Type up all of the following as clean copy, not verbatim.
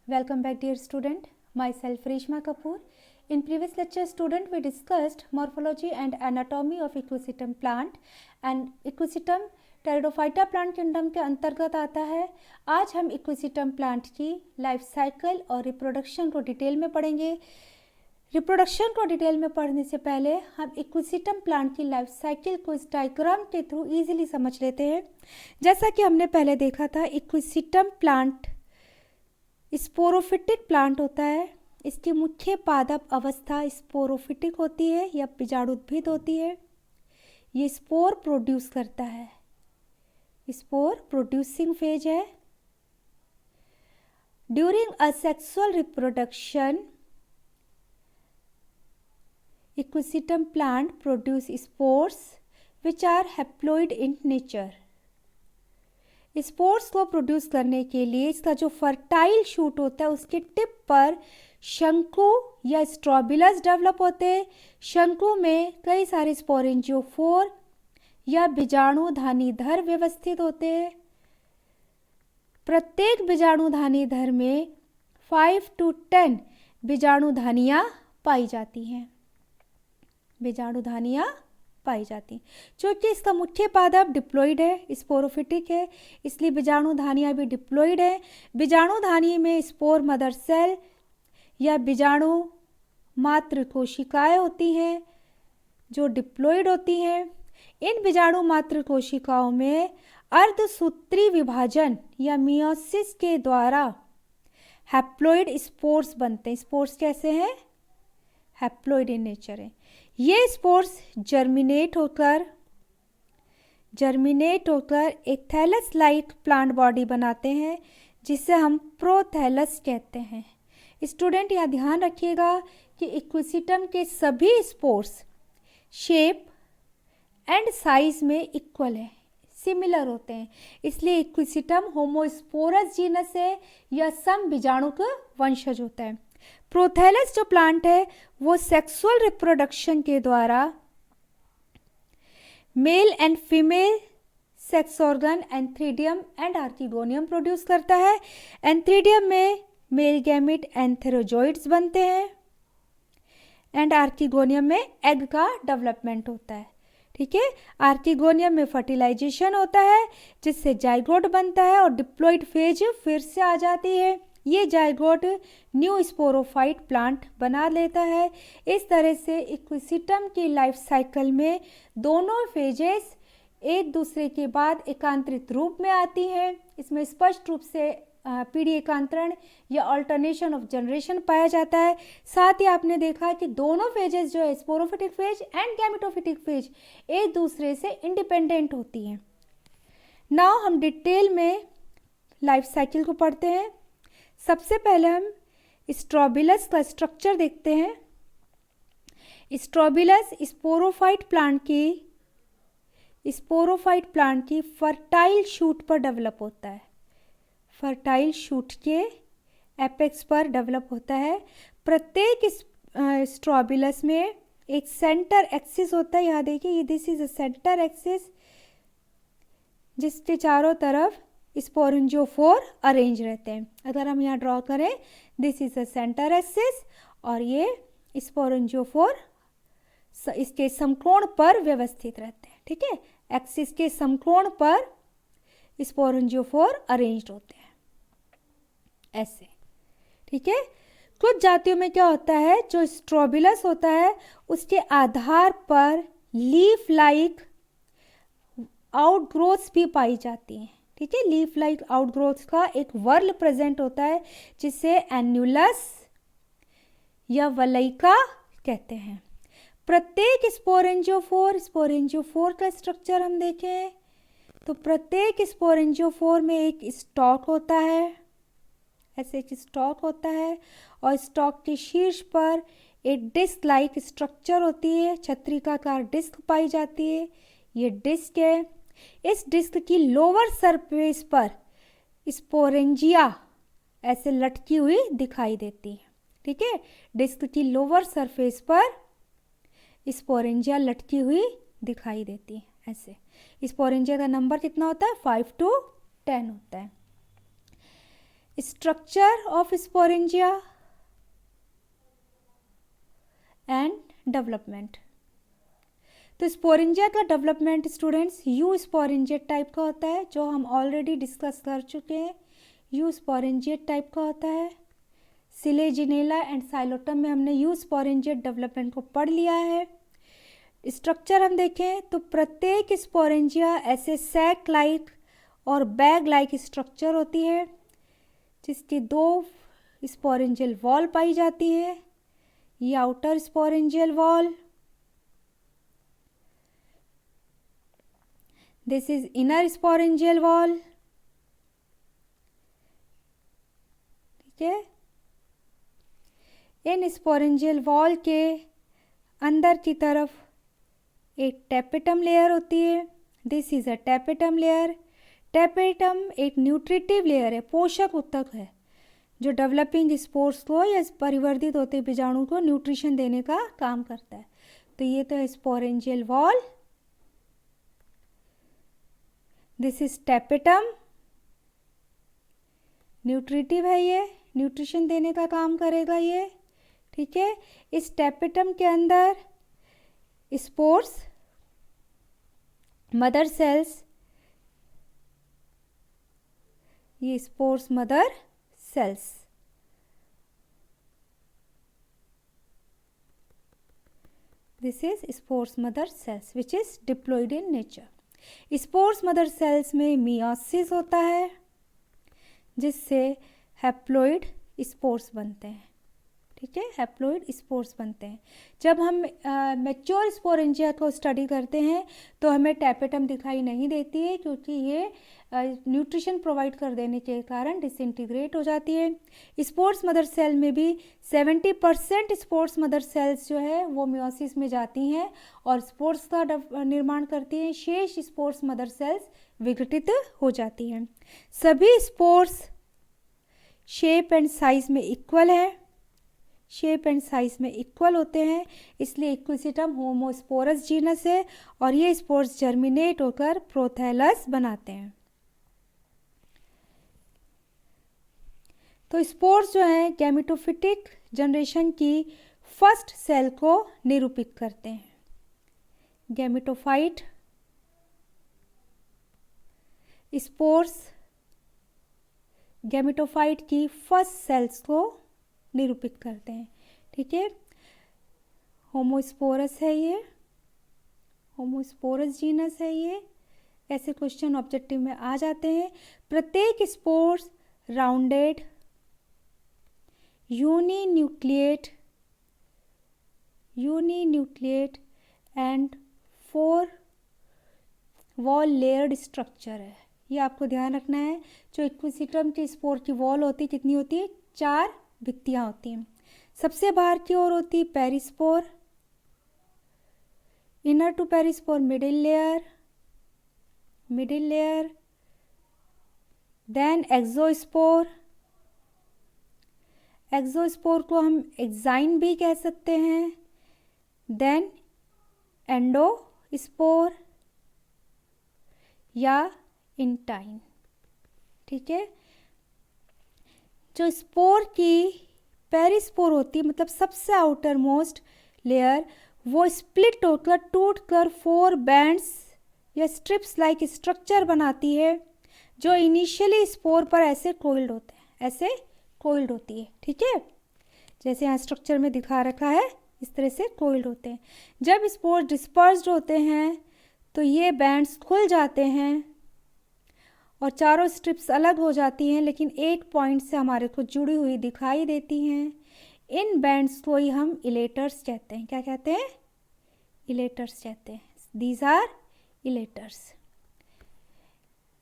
Welcome back, dear student. Myself Reshma Kapoor. In previous lecture, student, we discussed morphology and anatomy of ecosystem plant and ecosystem pteridophyta plant kingdom के अंतर्गत आता है। आज हम equisetum plant की life cycle और reproduction को detail में पढ़ेंगे। रिप्रोडक्शन को डिटेल में पढ़ने से पहले हम इक्विसिटम प्लांट की लाइफ साइकिल को इस डायग्राम के थ्रू इजीली समझ लेते हैं। जैसा कि हमने पहले देखा था, इक्विसिटम प्लांट स्पोरोफिटिक प्लांट होता है। इसकी मुख्य पादप अवस्था स्पोरोफिटिक होती है या बीजाणुद्भिद होती है। ये स्पोर प्रोड्यूस करता है, स्पोर प्रोड्यूसिंग फेज है। During asexual reproduction equisetum plant produce spores which are haploid in nature. Spores को प्रोड्यूस करने के लिए इसका जो फर्टाइल शूट होता है उसके टिप पर शंकु या स्ट्रोबिलस डेवलप होते हैं। शंकु में कई सारे स्पोरेंजियोफोर या बीजाणुधानीधर व्यवस्थित होते हैं। प्रत्येक बीजाणुधानीधर में 5 to 10 बीजाणुधानियां पाई जाती हैं। बीजाणुधानियां पाई जाती हैं। क्योंकि इसका मुख्य पादप डिप्लॉइड है, स्पोरोफिटिक है, इसलिए बीजाणुधानियां भी डिप्लॉइड है। बीजाणुधानी में स्पोर मदर सेल या बीजाणु मात्र कोशिकाएं होती हैं जो डिप्लॉइड होती हैं। इन बीजाणु मात्र कोशिकाओं में अर्धसूत्री विभाजन या मियोसिस के द्वारा हैप्लॉइड स्पोर्स बनते हैं। स्पोर्स कैसे हैं? हैप्लॉइड इन नेचर है। ये स्पोर्स जर्मिनेट होकर एक थैलस लाइक प्लांट बॉडी बनाते हैं जिसे हम प्रोथैलस कहते हैं। स्टूडेंट यहाँ ध्यान रखिएगा कि इक्विसिटम के सभी स्पोर्स शेप एंड साइज में इक्वल है, सिमिलर होते हैं। इसलिए इक्विसिटम होमोस्पोरस जीनस है या सम बीजाणु का वंशज होता है। प्रोथैलस जो प्लांट है वो सेक्सुअल रिप्रोडक्शन के द्वारा male and female sex organ antheridium and archegonium produce करता है। एंथ्रीडियम में मेल गैमेट एंथेरोजोइड्स बनते हैं एंड आर्किगोनियम में एग का डेवलपमेंट होता है। ठीक है, आर्किगोनियम में फर्टिलाइजेशन होता है जिससे जाइगोट बनता है और डिप्लॉइड फेज फिर से आ जाती है। ये जाइगोट न्यू स्पोरोफाइट प्लांट बना लेता है। इस तरह से इक्विसिटम की लाइफ साइकिल में दोनों फेजेस एक दूसरे के बाद एकांतरित रूप में आती हैं। इसमें स्पष्ट रूप से पीढ़ी एकांतरण या अल्टरनेशन ऑफ जनरेशन पाया जाता है। साथ ही आपने देखा कि दोनों फेजेस जो है sporophytic phase and gametophytic phase एक दूसरे से इंडिपेंडेंट होती हैं। नाउ हम डिटेल में लाइफ साइकिल को पढ़ते हैं। सबसे पहले हम स्ट्रोबिलस का स्ट्रक्चर देखते हैं। स्ट्रोबिलस स्पोरोफाइट प्लांट की फर्टाइल शूट पर डेवलप होता है। फर्टाइल शूट के एपेक्स पर डेवलप होता है। प्रत्येक स्ट्रोबिलस में एक सेंटर एक्सिस होता है। यहाँ देखिए, this is a centre axis जिसके चारों तरफ स्पोरेंजियोफोर अरेंज रहते हैं। अगर हम यहाँ ड्रॉ करें, this is a centre axis और ये स्पोरेंजियोफोर इसके समकोण पर व्यवस्थित रहते हैं। ठीक है, एक्सिस के समकोण पर स्पोरेंजियोफोर अरेंज्ड होते हैं ऐसे। ठीक है, कुछ जातियों में क्या होता है, जो स्ट्रोबिलस होता है उसके आधार पर लीफ लाइक आउटग्रोथ्स भी पाई जाती हैं। ठीक है, लीफ लाइक आउटग्रोथ्स का एक वर्ल प्रेजेंट होता है जिसे एन्युलस या वलयिका कहते हैं। प्रत्येक स्पोरेंजियोफोर का स्ट्रक्चर हम देखें तो प्रत्येक स्पोरेंजियोफोर में एक स्टॉक होता है, ऐसे एक स्टॉक होता है और स्टॉक के शीर्ष पर एक डिस्क लाइक स्ट्रक्चर होती है, छत्रिकाकार डिस्क पाई जाती है। ये डिस्क है। इस डिस्क की लोअर सरफेस पर स्पोरेंजिया ऐसे लटकी हुई दिखाई देती है। ठीक है, डिस्क की लोअर सरफेस पर स्पोरेंजिया लटकी हुई दिखाई देती है ऐसे। स्पोरेंजिया का नंबर कितना होता है? 5 to 10 होता है। Structure of sporangia and development. तो स्पोरेंजिया का development students you sporangiate type का होता है, जो हम ऑलरेडी डिस्कस कर चुके हैं। यू स्पोरेंजिएट टाइप का होता है। सिलेजिनेला एंड साइलोटम में हमने यू स्पोरेंजिएट डेवलपमेंट को पढ़ लिया है। स्ट्रक्चर हम देखें तो प्रत्येक स्पोरेंजिया ऐसे सैक लाइक और बैग लाइक स्ट्रक्चर होती है, जिसकी 2 स्पोरेंजियल वॉल पाई जाती है। ये outer sporangial wall, this is inner sporangial wall. ठीक है, इन स्पोरेंजियल वॉल के अंदर की तरफ एक टैपेटम लेयर होती है। This is a tapetum layer. Tapetum एक न्यूट्रिटिव लेयर है, पोषक ऊतक है, जो डेवलपिंग स्पोर्स को या परिवर्धित होते बीजाणु को न्यूट्रिशन देने का काम करता है। तो ये तो है sporangial wall. This is tapetum, nutritive है, ये न्यूट्रिशन देने का काम करेगा ये। ठीक है, इस टैपेटम के अंदर स्पोर्स, मदर सेल्स, ये spores mother cells, this is spores mother cells which is diploid in nature. Spores mother cells में मियोसिस होता है, जिससे हैप्लॉइड स्पोर्स बनते हैं। ठीक है, हैप्लॉइड स्पोर्स बनते हैं। जब हम मैच्योर स्पोरेंजिया को स्टडी करते हैं तो हमें टैपेटम दिखाई नहीं देती है, क्योंकि ये न्यूट्रिशन प्रोवाइड कर देने के कारण डिसइंटीग्रेट हो जाती है। स्पोर्स मदर सेल में भी 70% स्पोर्स मदर सेल्स जो है वो मियोसिस में जाती हैं और स्पोर्स का निर्माण करती हैं। शेष स्पोर्स मदर सेल्स विघटित हो जाती हैं। सभी स्पोर्स शेप एंड साइज में इक्वल है, शेप एंड साइज में इक्वल होते हैं, इसलिए इक्विसिटम होमोस्पोरस जीनस है और ये स्पोर्स जर्मिनेट होकर प्रोथैलस बनाते हैं। तो स्पोर्स जो हैं गैमेटोफिटिक जनरेशन की फर्स्ट सेल को निरूपित करते हैं। गैमेटोफाइट स्पोर्स गैमेटोफाइट की फर्स्ट सेल्स को निरूपित करते हैं। ठीक है, होमोस्पोरस है ये, होमोस्पोरस जीनस है ये। ऐसे क्वेश्चन ऑब्जेक्टिव में आ जाते हैं। प्रत्येक spores rounded, uninucleate and 4 wall layered structure है। ये आपको ध्यान रखना है। जो इक्विसिटम की स्पोर की वॉल होती है कितनी होती है? 4 भित्तियाँ होती हैं। सबसे बाहर की ओर होती है perispore, inner to perispore middle layer, then exospore को हम एक्साइन भी कह सकते हैं, देन एंडोस्पोर या इंटाइन। ठीक है, जो स्पोर की पेरिस्पोर होती है, मतलब सबसे आउटर मोस्ट लेयर, वो स्प्लिट होकर टूट कर 4 बैंड्स या स्ट्रिप्स लाइक स्ट्रक्चर बनाती है, जो इनिशियली स्पोर पर ऐसे कोइल्ड होते हैं, ऐसे कोइल्ड होती है। ठीक है, जैसे यहाँ स्ट्रक्चर में दिखा रखा है, इस तरह से कोइल्ड होते हैं। जब स्पोर डिस्पर्स्ड होते हैं तो ये बैंड्स खुल जाते हैं और चारों स्ट्रिप्स अलग हो जाती हैं, लेकिन एक पॉइंट से हमारे को जुड़ी हुई दिखाई देती हैं। इन बैंड्स को ही हम इलेटर्स कहते हैं। क्या कहते हैं? इलेटर्स कहते हैं। These are elaters.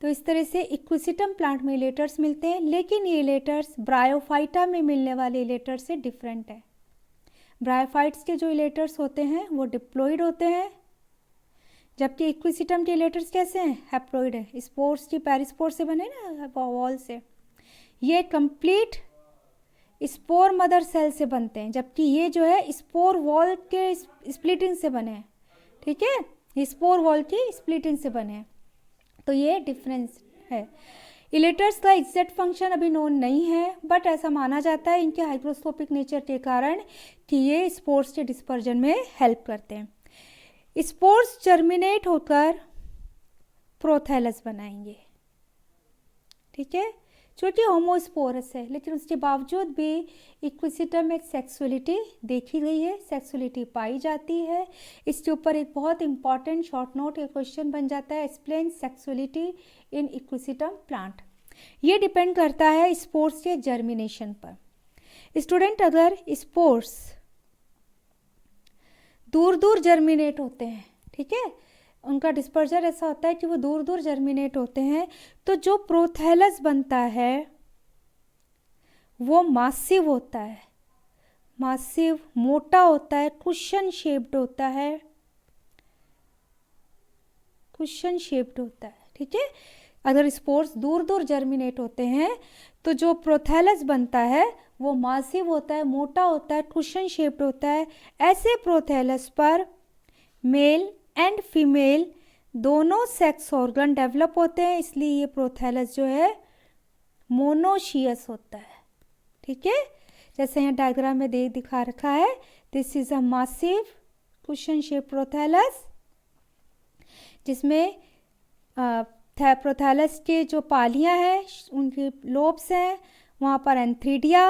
तो इस तरह से इक्विसिटम प्लांट में इलेटर्स मिलते हैं, लेकिन ये इलेटर्स ब्रायोफाइटा में मिलने वाले इलेटर्स से डिफरेंट है। ब्रायोफाइट्स के जो इलेटर्स होते हैं वो डिप्लॉइड होते हैं, जबकि इक्विसिटम के इलेटर्स कैसे हैं? हैप्लॉइड है। स्पोर्स की पेरिस्पोर से बने ना, वॉल से। ये कंप्लीट स्पोर मदर सेल से बनते हैं, जबकि ये जो है स्पोर वॉल के स्प्लिटिंग से बने हैं। ठीक है, ये स्पोर वॉल की स्प्लिटिंग से बने हैं, तो ये डिफरेंस है। इलेटर्स का एग्जैक्ट फंक्शन अभी नोन नहीं है, बट ऐसा माना जाता है इनके हाइग्रोस्कोपिक नेचर के कारण कि ये स्पोर्स के डिस्पर्जन में हेल्प करते हैं। स्पोर्स जर्मिनेट होकर प्रोथैलस बनाएंगे, ठीक है, जो कि होमोस्पोरस है, लेकिन उसके बावजूद भी इक्विसिटम में सेक्सुअलिटी देखी गई है, सेक्सुअलिटी पाई जाती है। इसके ऊपर एक बहुत इंपॉर्टेंट शॉर्ट नोट या क्वेश्चन बन जाता है, एक्सप्लेन सेक्सुअलिटी इन इक्विसिटम प्लांट। ये डिपेंड करता है स्पोर्स के जर्मिनेशन पर। स्टूडेंट, अगर स्पोर्स दूर दूर जर्मिनेट होते हैं, ठीक है, उनका डिस्पर्जन ऐसा होता है कि वो दूर दूर जर्मिनेट होते हैं, तो जो प्रोथैलस बनता है वो मासिव होता है, मासिव मोटा होता है, कुशन शेप्ड होता है, कुशन शेप्ड होता है, ठीक है। अगर स्पोर्स दूर दूर जर्मिनेट होते हैं तो जो प्रोथैलस बनता है वो मासिव होता है, मोटा होता है, कुशन शेप्ड होता है। ऐसे प्रोथैलस पर मेल एंड फीमेल दोनों सेक्स ऑर्गन डेवलप होते हैं, इसलिए ये प्रोथैलस जो है मोनोशियस होता है, ठीक है। जैसे यहाँ डायग्राम में दिखा रखा है, this is a massive cushion shape prothallus, जिसमें प्रोथैलस के जो पालियां हैं उनके लोब्स हैं, वहाँ पर एंथ्रीडिया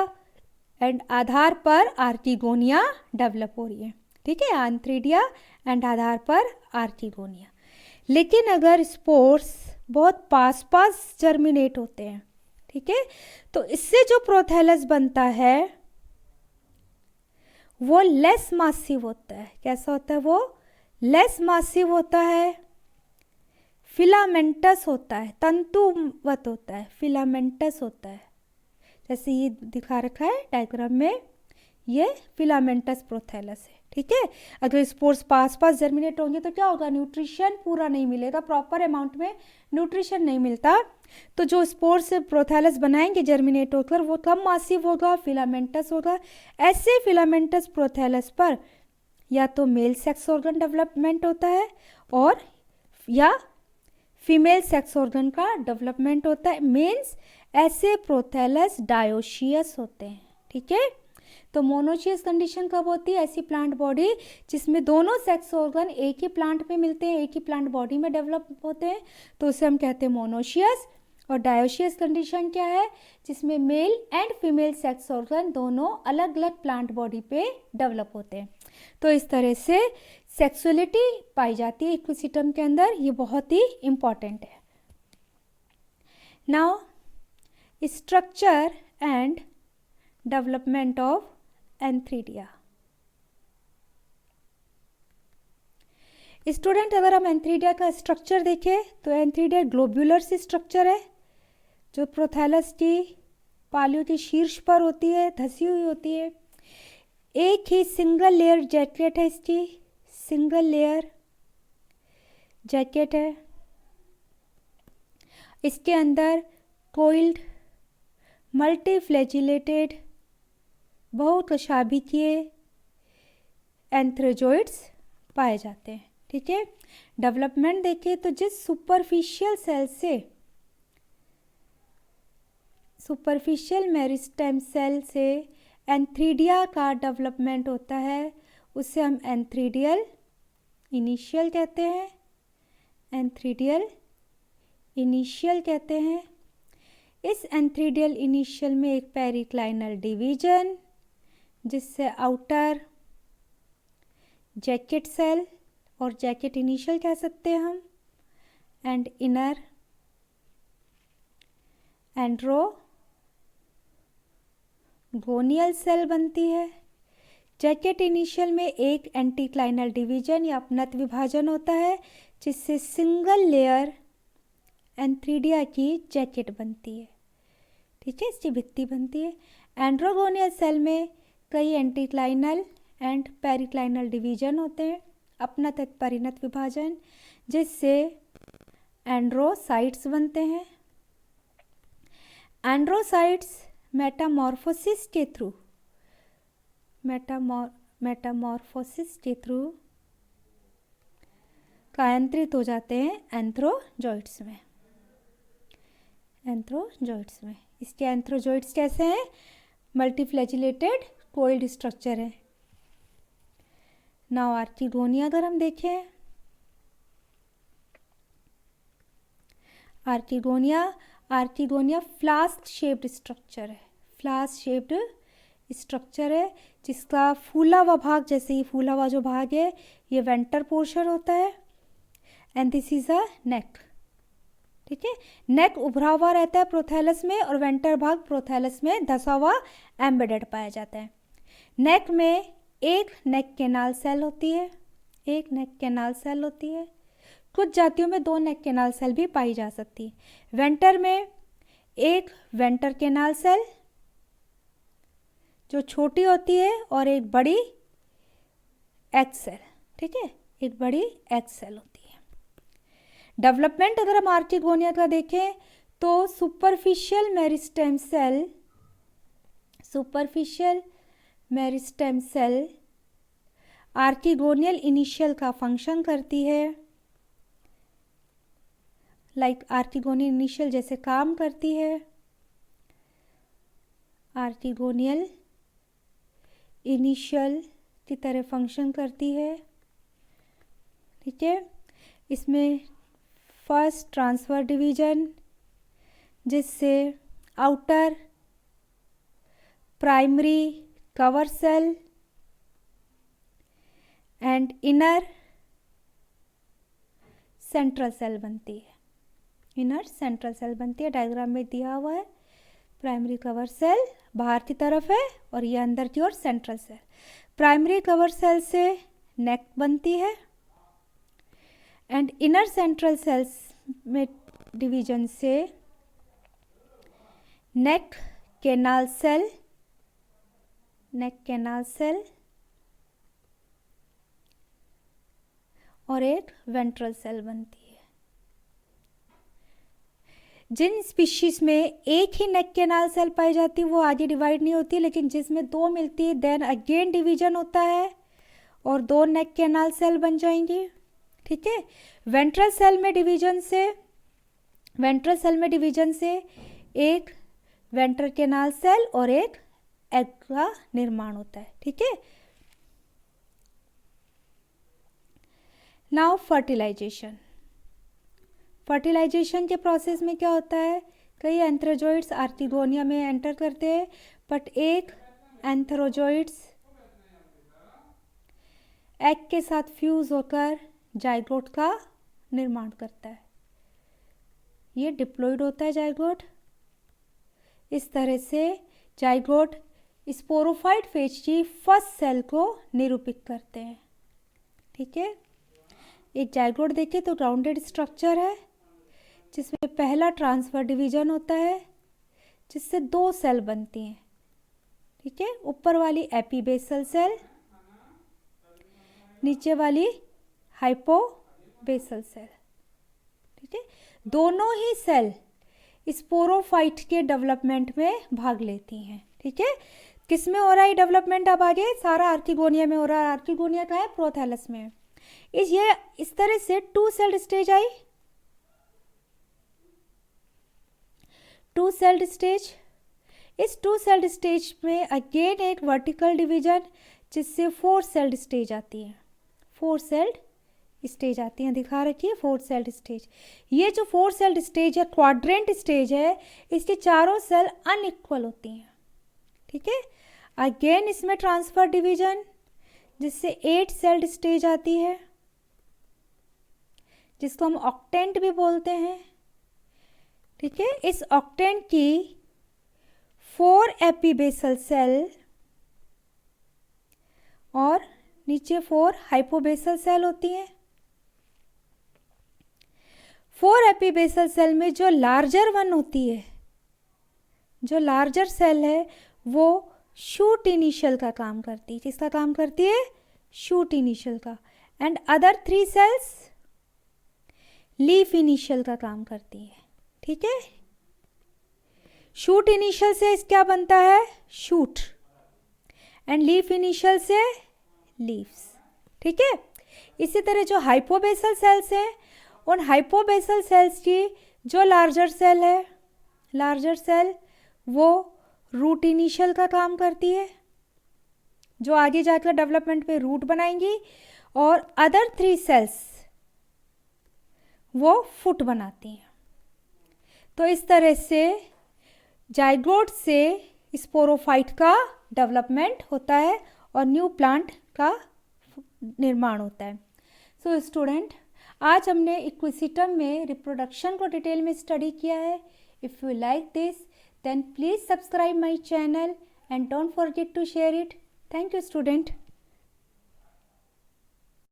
एंड आधार पर आर्किगोनिया डेवलप हो रही है, ठीक है, एंथ्रीडिया एंड आधार पर आर्किगोनिया। लेकिन अगर स्पोर्स बहुत पास पास जर्मिनेट होते हैं, ठीक है, तो इससे जो प्रोथैलस बनता है वो लेस मासिव होता है। कैसा होता है वो? लेस मासिव होता है, फिलामेंटस होता है, तंतुवत होता है, फिलामेंटस होता है। जैसे ये दिखा रखा है डायग्राम में, ये फिलामेंटस प्रोथैलस है, ठीक है। अगर स्पोर्स पास पास जर्मिनेट होंगे तो क्या होगा? न्यूट्रिशन पूरा नहीं मिलेगा, प्रॉपर अमाउंट में न्यूट्रिशन नहीं मिलता, तो जो स्पोर्स प्रोथैलस बनाएंगे जर्मिनेट होकर वो कम मासिव होगा, फिलामेंटस होगा। ऐसे फिलामेंटस प्रोथैलस पर या तो मेल सेक्स ऑर्गन डेवलपमेंट होता है और या फीमेल सेक्स ऑर्गन का डेवलपमेंट होता है। मीन्स ऐसे प्रोथैलस डायोशियस होते हैं, ठीक है। तो मोनोशियस कंडीशन कब होती है? ऐसी प्लांट बॉडी जिसमें दोनों सेक्स ऑर्गन एक ही प्लांट में मिलते हैं, एक ही प्लांट बॉडी में डेवलप होते हैं, तो उसे हम कहते हैं मोनोशियस। और डायोशियस कंडीशन क्या है? जिसमें male and female sex organ दोनों अलग अलग प्लांट बॉडी पे डेवलप होते हैं। तो इस तरह से सेक्सुअलिटी पाई जाती है इक्विसिटम के अंदर, ये बहुत ही इम्पॉर्टेंट है। Now structure and development of antheridia. Student, अगर हम एंथ्रीडिया का स्ट्रक्चर देखें तो एंथ्रीडिया ग्लोब्यूलर सी स्ट्रक्चर है जो प्रोथैलस की पालियों के शीर्ष पर होती है, धसी हुई होती है। एक ही सिंगल लेयर जैकेट है, इसकी सिंगल लेयर जैकेट है। इसके अंदर कोइल्ड मल्टीफ्लैजिलेटेड बहुकशाभिकीय एंथ्रोजोइड्स पाए जाते हैं, ठीक है। डेवलपमेंट देखिए तो जिस सुपरफिशियल सेल से, सुपरफिशियल मेरिस्टेम सेल से एंथ्रीडिया का डेवलपमेंट होता है उसे हम एंथ्रीडियल इनिशियल कहते हैं, एंथ्रीडियल इनिशियल कहते हैं। इस एंथ्रीडियल इनिशियल में एक पेरिक्लाइनल डिवीजन जिससे आउटर जैकेट सेल और जैकेट इनिशियल कह सकते हैं हम, एंड इनर एंड्रोगोनियल सेल बनती है। जैकेट इनिशियल में एक एंटीक्लाइनल डिवीजन या अपनत विभाजन होता है जिससे सिंगल लेयर एंथ्रीडिया की जैकेट बनती है, ठीक है, इसकी भित्ति बनती है। एंड्रोगोनियल सेल में कई एंटीक्लाइनल एंड पेरिक्लाइनल डिवीजन होते हैं, अपनत परिणत विभाजन, जिससे एंड्रोसाइट्स बनते हैं। एंड्रोसाइट्स मेटामॉर्फोसिस के थ्रू कायांतरित हो जाते हैं एंथ्रोजॉइड्स में। एंथ्रोजोइड्स में। इसके एंथ्रोजोइड्स कैसे हैं? मल्टीफ्लैजिलेटेड कोइल्ड स्ट्रक्चर है। नाउ आर्किगोनिया अगर हम देखें, आर्किगोनिया फ्लास्क शेप्ड स्ट्रक्चर है। फ्लास्क शेप्ड स्ट्रक्चर है जिसका फूला हुआ भाग, जैसे ये फूला हुआ जो भाग है ये वेंटर पोर्शन होता है एंड दिस इज अ नेक। ठीक है, नेक उभरा हुआ रहता है प्रोथैलस में और वेंटर भाग प्रोथैलस में धसा हुआ एम्बेडेड पाया जाता है। नेक में एक नेक कैनाल सेल होती है, एक नेक कैनाल सेल होती है। कुछ जातियों में 2 नेक कैनाल सेल भी पाई जा सकती है। वेंटर में एक वेंटर कैनाल सेल जो छोटी होती है और एक बड़ी एग सेल। ठीक है, एक बड़ी एग सेल होती है। डेवलपमेंट अगर हम आर्किगोनिया का देखें तो superficial meristem cell archegonial initial का फंक्शन करती है। लाइक आर्किगोनियल इनिशियल जैसे काम करती है। आर्किगोनियल इनिशियल की तरह फंक्शन करती है। ठीक है, इसमें फर्स्ट ट्रांसफर डिवीजन जिससे outer primary cover cell and inner central cell बनती है। इनर सेंट्रल सेल बनती है, डायग्राम में दिया हुआ है। प्राइमरी कवर सेल बाहर की तरफ है और ये अंदर की ओर central cell. Primary cover cell से नेक बनती है एंड इनर सेंट्रल सेल्स में डिवीजन से नेक कैनाल सेल और एक वेंट्रल सेल बनती है। जिन स्पीशीज में एक ही नेक कैनाल सेल पाई जाती है वो आगे डिवाइड नहीं होती, लेकिन जिसमें 2 मिलती है देन अगेन डिवीजन होता है और 2 नेक कैनाल सेल बन जाएंगी। ठीक है, वेंट्रल सेल में डिवीजन से एक वेंट्रल कैनाल सेल और एक एग का निर्माण होता है। ठीक है, नाउ फर्टिलाइजेशन के प्रोसेस में क्या होता है? कई एंथ्रोजोइड्स आर्किगोनिया में एंटर करते हैं, बट एक एंथ्रोजोइड्स एग के साथ फ्यूज होकर जाइगोट का निर्माण करता है। ये डिप्लॉइड होता है जाइगोट। इस तरह से जाइगोट स्पोरोफाइट फेज की फर्स्ट सेल को निरूपित करते हैं। ठीक है, एक जाइगोट देखें तो राउंडेड स्ट्रक्चर है जिसमें पहला ट्रांसफर डिवीजन होता है जिससे 2 सेल बनती हैं। ठीक है, ऊपर वाली एपीबेसल सेल, नीचे वाली हाइपोबेसल सेल। ठीक है, दोनों ही सेल स्पोरोफाइट के डेवलपमेंट में भाग लेती हैं। ठीक है, किस में हो रहा है डेवलपमेंट? अब आगे सारा आर्किगोनिया में हो रहा है। आर्किगोनिया का है प्रोथैलस में। इस तरह से 2 sailed stage I. 2 sailed stage, इस 2 सेल्ड स्टेज में अगेन एक वर्टिकल डिवीजन जिससे 4 सेल्ड स्टेज आती है। 4 सेल्ड स्टेज आती हैं, दिखा रखी है 4 सेल्ड स्टेज। ये जो 4 सेल्ड स्टेज है क्वाड्रेंट स्टेज है, इसके चारों सेल अनइक्वल होती हैं। ठीक है, अगेन इसमें ट्रांसफर डिवीजन जिससे 8 सेल्ड स्टेज आती है जिसको हम ऑक्टेंट भी बोलते हैं। ठीक है, इस ऑक्टेंट की 4 एपीबेसल सेल और नीचे 4 हाइपोबेसल सेल होती हैं। 4 एपीबेसल सेल में जो लार्जर वन होती है, जो लार्जर सेल है वो शूट इनिशियल का काम करती है। किसका काम करती है? शूट इनिशियल का। And other 3 cells leaf initial का काम करती है। ठीक है, शूट इनिशियल से क्या बनता है? शूट। एंड लीफ इनिशियल से लीव्स। ठीक है, इसी तरह जो हाइपोबेसल सेल्स हैं, उन हाइपोबेसल सेल्स की जो लार्जर सेल है लार्जर सेल वो रूट इनिशियल का काम करती है, जो आगे जाकर डेवलपमेंट में रूट बनाएंगी, और अदर 3 सेल्स वो फुट बनाती हैं। तो इस तरह से जाइगोट से स्पोरोफाइट का डेवलपमेंट होता है और न्यू प्लांट का निर्माण होता है। सो स्टूडेंट, आज हमने इक्विसिटम में रिप्रोडक्शन को डिटेल में स्टडी किया है। If you like this then please subscribe my channel and don't forget to share it. Thank you student.